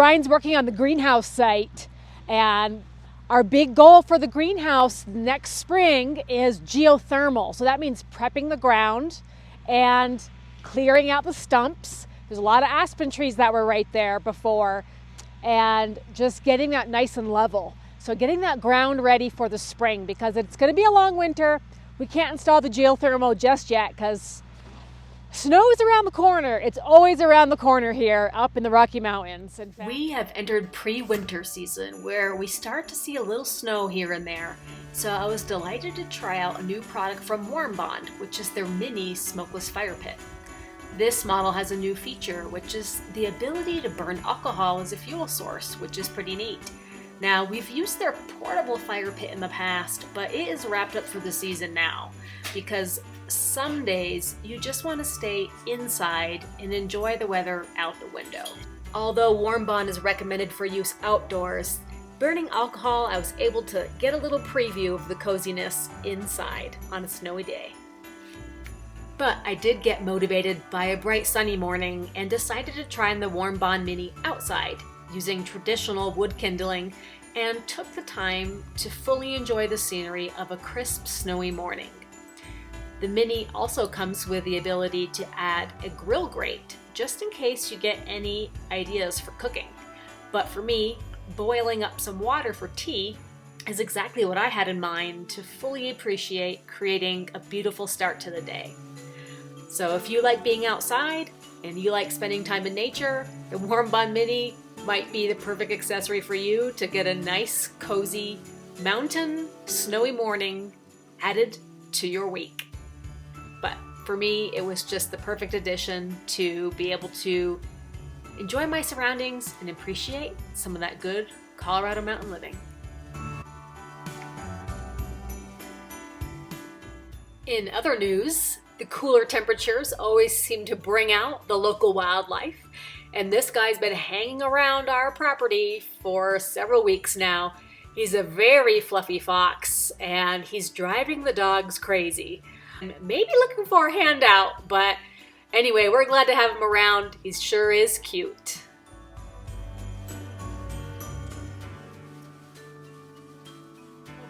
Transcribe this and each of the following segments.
Brian's working on the greenhouse site, and our big goal for the greenhouse next spring is geothermal. So that means prepping the ground and clearing out the stumps. There's a lot of aspen trees that were right there before, and just getting that nice and level. So getting that ground ready for the spring, because it's going to be a long winter. We can't install the geothermal just yet because snow is around the corner. It's always around the corner here up in the Rocky Mountains. In fact, we have entered pre-winter season where we start to see a little snow here and there. So I was delighted to try out a new product from Warm Bond, which is their mini smokeless fire pit. This model has a new feature, which is the ability to burn alcohol as a fuel source, which is pretty neat. Now, we've used their portable fire pit in the past, but it is wrapped up for the season now, because some days you just want to stay inside and enjoy the weather out the window. Although Warm Bond is recommended for use outdoors, burning alcohol, I was able to get a little preview of the coziness inside on a snowy day. But I did get motivated by a bright sunny morning and decided to try the Warm Bond Mini outside, using traditional wood kindling, and took the time to fully enjoy the scenery of a crisp, snowy morning. The Mini also comes with the ability to add a grill grate, just in case you get any ideas for cooking. But for me, boiling up some water for tea is exactly what I had in mind to fully appreciate creating a beautiful start to the day. So if you like being outside and you like spending time in nature, the Warm Bond Mini might be the perfect accessory for you to get a nice, cozy, mountain, snowy morning added to your week. But for me, it was just the perfect addition to be able to enjoy my surroundings and appreciate some of that good Colorado mountain living. In other news, the cooler temperatures always seem to bring out the local wildlife, and this guy's been hanging around our property for several weeks now. He's a very fluffy fox, and he's driving the dogs crazy. Maybe looking for a handout, but anyway, we're glad to have him around. He sure is cute.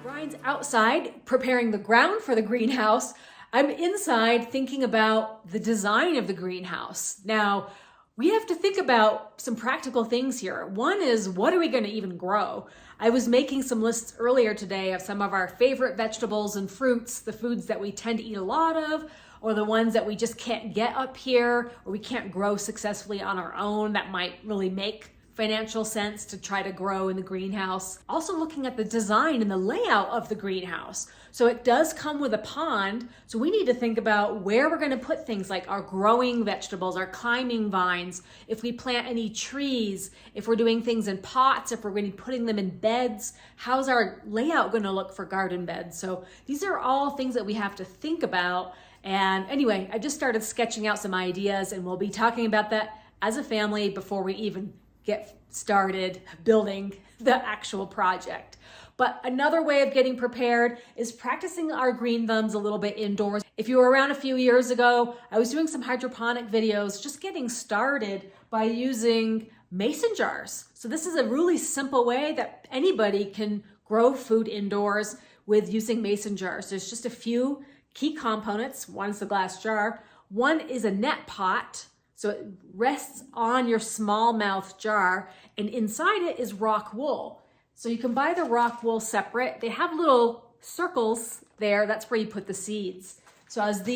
Brian's outside preparing the ground for the greenhouse. I'm inside thinking about the design of the greenhouse. Now, we have to think about some practical things here. One is, what are we going to even grow? I was making some lists earlier today of some of our favorite vegetables and fruits, the foods that we tend to eat a lot of, or the ones that we just can't get up here, or we can't grow successfully on our own that might really make financial sense to try to grow in the greenhouse. Also looking at the design and the layout of the greenhouse. So it does come with a pond, so we need to think about where we're going to put things like our growing vegetables, our climbing vines, if we plant any trees, if we're doing things in pots, if we're going to be putting them in beds, how's our layout going to look for garden beds? So these are all things that we have to think about. And anyway, I just started sketching out some ideas, and we'll be talking about that as a family before we even get started building the actual project. But another way of getting prepared is practicing our green thumbs a little bit indoors. If you were around a few years ago, I was doing some hydroponic videos, just getting started by using mason jars. So this is a really simple way that anybody can grow food indoors with using mason jars. There's just a few key components. One is the glass jar. One is a net pot. So it rests on your small mouth jar, and inside it is rock wool. So you can buy the rock wool separate. They have little circles there. That's where you put the seeds. So as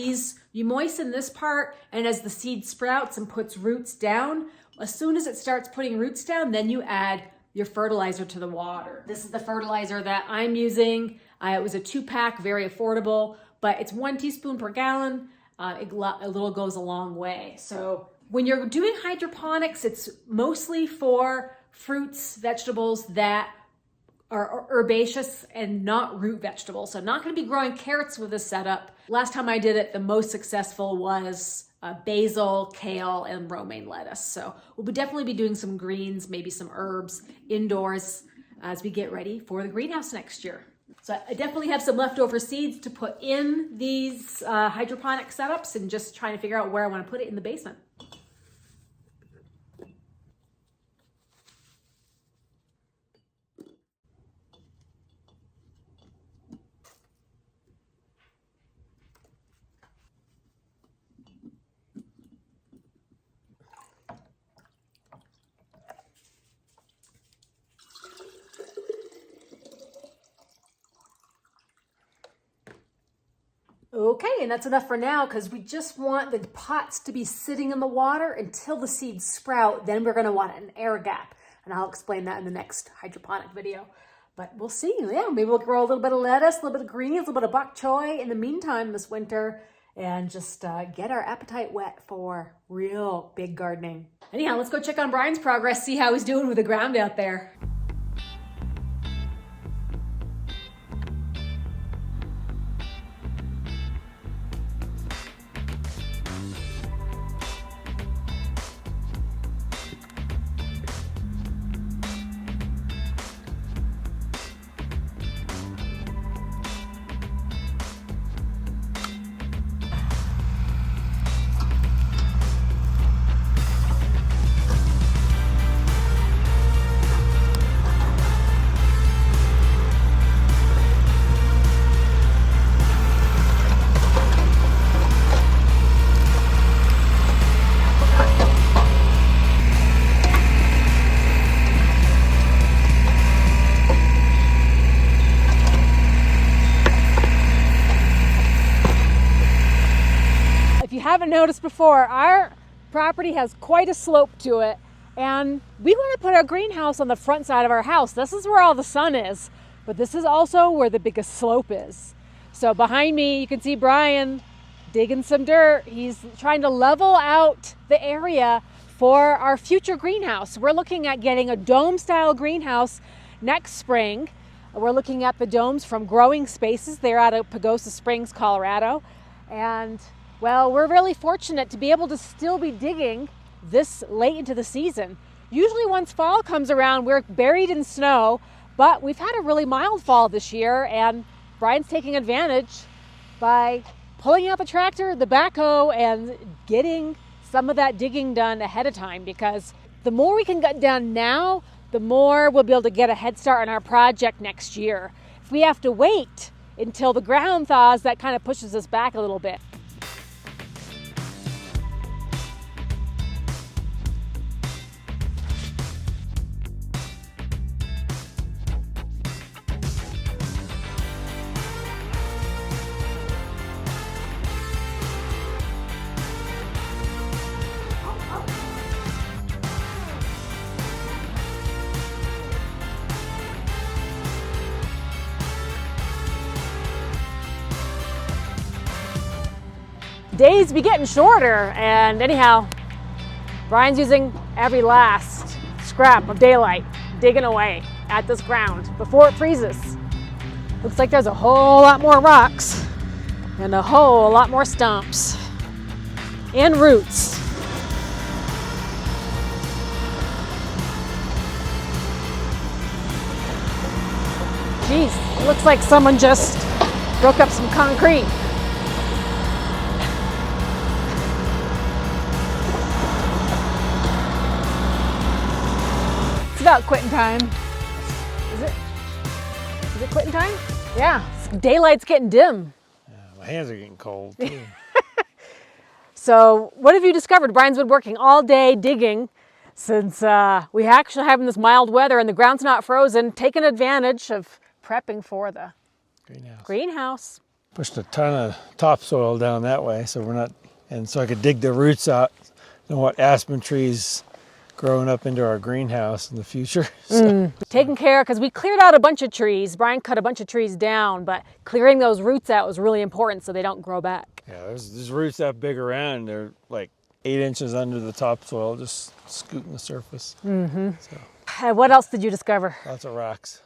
you moisten this part, and as the seed sprouts and puts roots down, as soon as it starts putting roots down, then you add your fertilizer to the water. This is the fertilizer that I'm using. It was a 2-pack, very affordable, but it's 1 teaspoon per gallon. A little goes a long way. So when you're doing hydroponics, it's mostly for fruits, vegetables that are herbaceous and not root vegetables. So I'm not going to be growing carrots with this setup. Last time I did it, the most successful was basil, kale, and romaine lettuce. So we'll definitely be doing some greens, maybe some herbs indoors as we get ready for the greenhouse next year. So I definitely have some leftover seeds to put in these hydroponic setups, and just trying to figure out where I want to put it in the basement. Okay, and that's enough for now because we just want the pots to be sitting in the water until the seeds sprout. Then we're going to want an air gap. And I'll explain that in the next hydroponic video. But we'll see. Yeah, maybe we'll grow a little bit of lettuce, a little bit of greens, a little bit of bok choy in the meantime this winter and just get our appetite wet for real big gardening. Anyhow, let's go check on Brian's progress, see how he's doing with the ground out there. Haven't noticed before, our property has quite a slope to it, and we want to put our greenhouse on the front side of our house. This is where all the sun is, but this is also where the biggest slope is. So behind me you can see Brian digging some dirt. He's trying to level out the area for our future greenhouse. We're looking at getting a dome style greenhouse next spring. We're looking at the domes from Growing Spaces. They're out of Pagosa Springs, Colorado, and well, we're really fortunate to be able to still be digging this late into the season. Usually once fall comes around, we're buried in snow, but we've had a really mild fall this year, and Brian's taking advantage by pulling out the tractor, the backhoe, and getting some of that digging done ahead of time, because the more we can get done now, the more we'll be able to get a head start on our project next year. If we have to wait until the ground thaws, that kind of pushes us back a little bit. Days be getting shorter, and anyhow, Brian's using every last scrap of daylight, digging away at this ground before it freezes. Looks like there's a whole lot more rocks and a whole lot more stumps and roots. Geez, it looks like someone just broke up some concrete. About quitting time. Is it quitting time? Yeah, daylight's getting dim. Yeah, my hands are getting cold too. So what have you discovered? Brian's been working all day digging since we actually having this mild weather and the ground's not frozen, taking advantage of prepping for the greenhouse. Pushed a ton of topsoil down that way, so we're not, and so I could dig the roots out and what aspen trees growing up into our greenhouse in the future. Taking care, because we cleared out a bunch of trees. Brian cut a bunch of trees down, but clearing those roots out was really important so they don't grow back. Yeah, there's roots that big around. They're like 8 inches under the topsoil, just scooting the surface. So, What else did you discover? lots of rocks.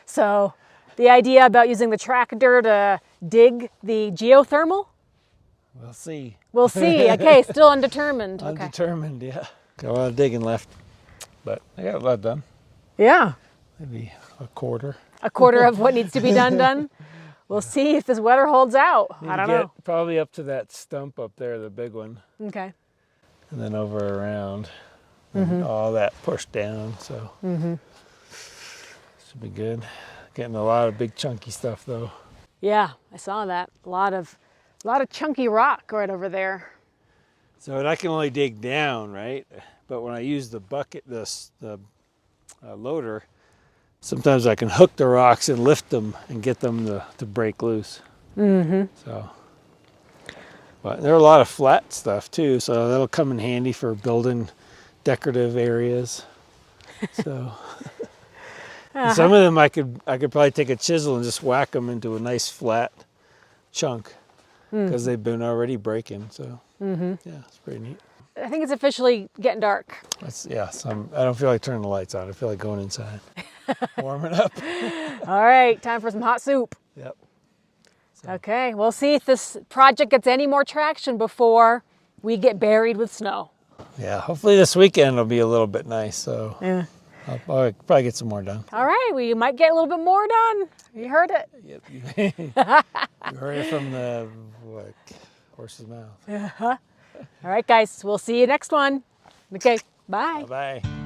So the idea about using the tractor to dig the geothermal? We'll see. We'll see. Okay, still undetermined. Okay. Undetermined, yeah. Got a lot of digging left, but I got a lot done. Yeah. Maybe a quarter. A quarter of what needs to be done. We'll see if this weather holds out. I don't know. Probably up to that stump up there, the big one. Okay. And then over around. And all that pushed down, so should be good. Getting a lot of big chunky stuff though. Yeah, I saw that. A lot of chunky rock right over there. So and I can only dig down, right? But when I use the bucket, the loader, sometimes I can hook the rocks and lift them and get them to break loose. So, but there are a lot of flat stuff too, so that'll come in handy for building decorative areas. So, and some of them I could probably take a chisel and just whack them into a nice flat chunk because they've been already breaking. So, yeah, it's pretty neat. I think it's officially getting dark. I don't feel like turning the lights on. I feel like going inside, warming up. All right, time for some hot soup. Yep. Okay, we'll see if this project gets any more traction before we get buried with snow. Yeah, hopefully this weekend will be a little bit nice. So Yeah. I'll probably get some more done. All right, we might get a little bit more done. You heard it. Yep. You heard it from the horse's mouth. All right, guys, we'll see you next one. Okay, bye. Bye-bye.